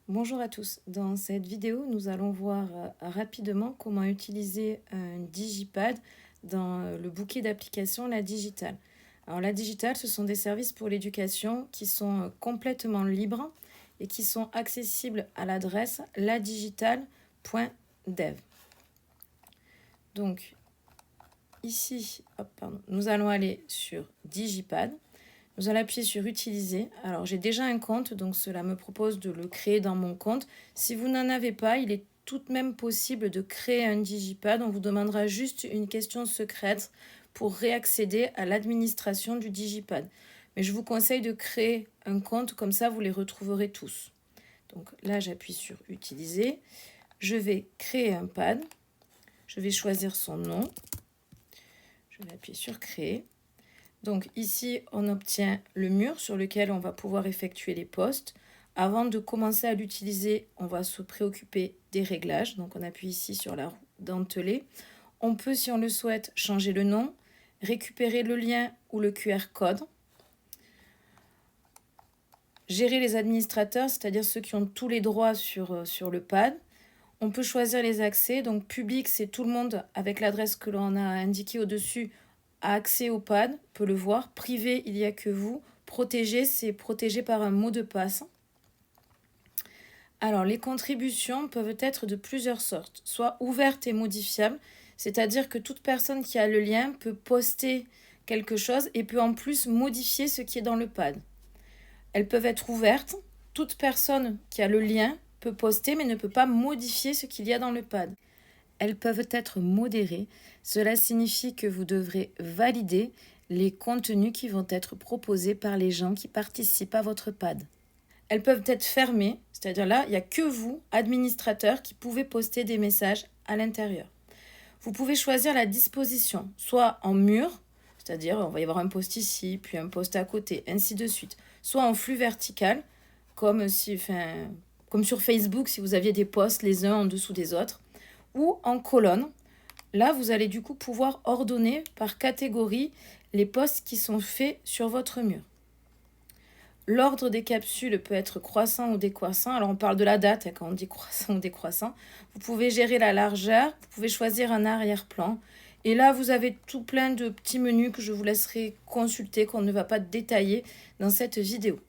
Bonjour à tous, dans cette vidéo nous allons voir rapidement comment utiliser un digipad dans le bouquet d'applications La Digitale. Alors La Digitale, ce sont des services pour l'éducation qui sont complètement libres et qui sont accessibles à l'adresse ladigitale.dev. Donc ici, nous allons aller sur Digipad. Nous allons appuyer sur Utiliser. Alors, j'ai déjà un compte, donc cela me propose de le créer dans mon compte. Si vous n'en avez pas, il est tout de même possible de créer un digipad. On vous demandera juste une question secrète pour réaccéder à l'administration du digipad. Mais je vous conseille de créer un compte, comme ça vous les retrouverez tous. Donc là, j'appuie sur Utiliser. Je vais créer un pad. Je vais choisir son nom. Je vais appuyer sur Créer. Donc ici, on obtient le mur sur lequel on va pouvoir effectuer les postes. Avant de commencer à l'utiliser, on va se préoccuper des réglages. Donc on appuie ici sur la roue dentelée. On peut, si on le souhaite, changer le nom, récupérer le lien ou le QR code. Gérer les administrateurs, c'est-à-dire ceux qui ont tous les droits sur le pad. On peut choisir les accès. Donc public, c'est tout le monde avec l'adresse que l'on a indiquée au-dessus a accès au pad, peut le voir. Privé, il n'y a que vous. Protégé, c'est protégé par un mot de passe. Alors, les contributions peuvent être de plusieurs sortes, soit ouvertes et modifiables, c'est-à-dire que toute personne qui a le lien peut poster quelque chose et peut en plus modifier ce qui est dans le pad. Elles peuvent être ouvertes. Toute personne qui a le lien peut poster mais ne peut pas modifier ce qu'il y a dans le pad. Elles peuvent être modérées. Cela signifie que vous devrez valider les contenus qui vont être proposés par les gens qui participent à votre pad. Elles peuvent être fermées, c'est-à-dire là, il n'y a que vous, administrateur, qui pouvez poster des messages à l'intérieur. Vous pouvez choisir la disposition, soit en mur, c'est-à-dire on va y avoir un post ici, puis un post à côté, ainsi de suite, soit en flux vertical, comme sur Facebook, si vous aviez des posts les uns en dessous des autres, ou en colonne. Là, vous allez du coup pouvoir ordonner par catégorie les posts qui sont faits sur votre mur. L'ordre des capsules peut être croissant ou décroissant. Alors, on parle de la date quand on dit croissant ou décroissant. Vous pouvez gérer la largeur. Vous pouvez choisir un arrière-plan. Et là, vous avez tout plein de petits menus que je vous laisserai consulter, qu'on ne va pas détailler dans cette vidéo.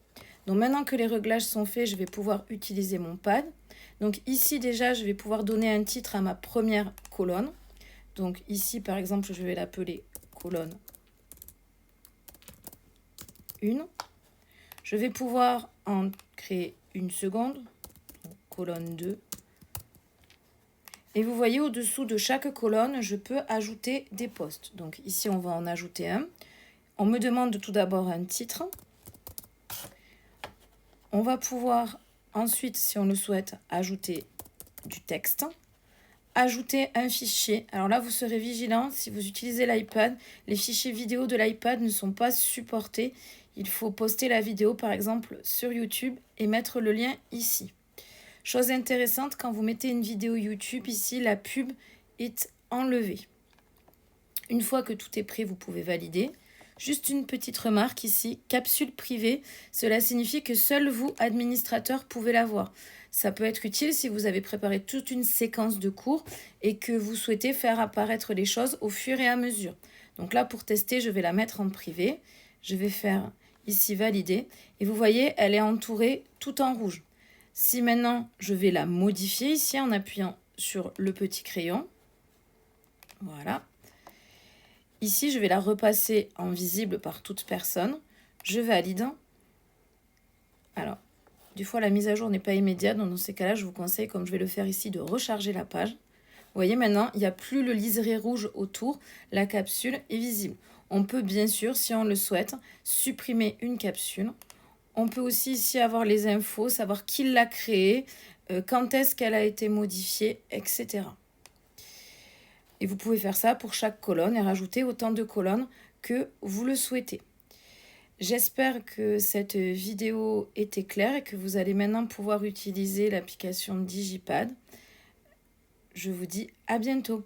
Donc, maintenant que les réglages sont faits, je vais pouvoir utiliser mon pad. Donc, ici, déjà, je vais pouvoir donner un titre à ma première colonne. Donc, ici, par exemple, je vais l'appeler colonne 1. Je vais pouvoir en créer une seconde, donc colonne 2. Et vous voyez, au-dessous de chaque colonne, je peux ajouter des postes. Donc ici, on va en ajouter un. On me demande tout d'abord un titre. On va pouvoir ensuite, si on le souhaite, ajouter du texte. Ajouter un fichier. Alors là, vous serez vigilant. Si vous utilisez l'iPad, les fichiers vidéo de l'iPad ne sont pas supportés. Il faut poster la vidéo, par exemple, sur YouTube et mettre le lien ici. Chose intéressante, quand vous mettez une vidéo YouTube, ici, la pub est enlevée. Une fois que tout est prêt, vous pouvez valider. Juste une petite remarque ici, capsule privée, cela signifie que seul vous, administrateur, pouvez la voir. Ça peut être utile si vous avez préparé toute une séquence de cours et que vous souhaitez faire apparaître les choses au fur et à mesure. Donc là, pour tester, je vais la mettre en privé. Je vais faire ici valider. Et vous voyez, elle est entourée tout en rouge. Si maintenant, je vais la modifier ici en appuyant sur le petit crayon. Voilà. Ici, je vais la repasser en visible par toute personne. Je valide. Alors, des fois, la mise à jour n'est pas immédiate. Donc, dans ces cas-là, je vous conseille, comme je vais le faire ici, de recharger la page. Vous voyez, maintenant, il n'y a plus le liseré rouge autour. La capsule est visible. On peut, bien sûr, si on le souhaite, supprimer une capsule. On peut aussi ici avoir les infos, savoir qui l'a créée, quand est-ce qu'elle a été modifiée, etc. Et vous pouvez faire ça pour chaque colonne et rajouter autant de colonnes que vous le souhaitez. J'espère que cette vidéo était claire et que vous allez maintenant pouvoir utiliser l'application Digipad. Je vous dis à bientôt.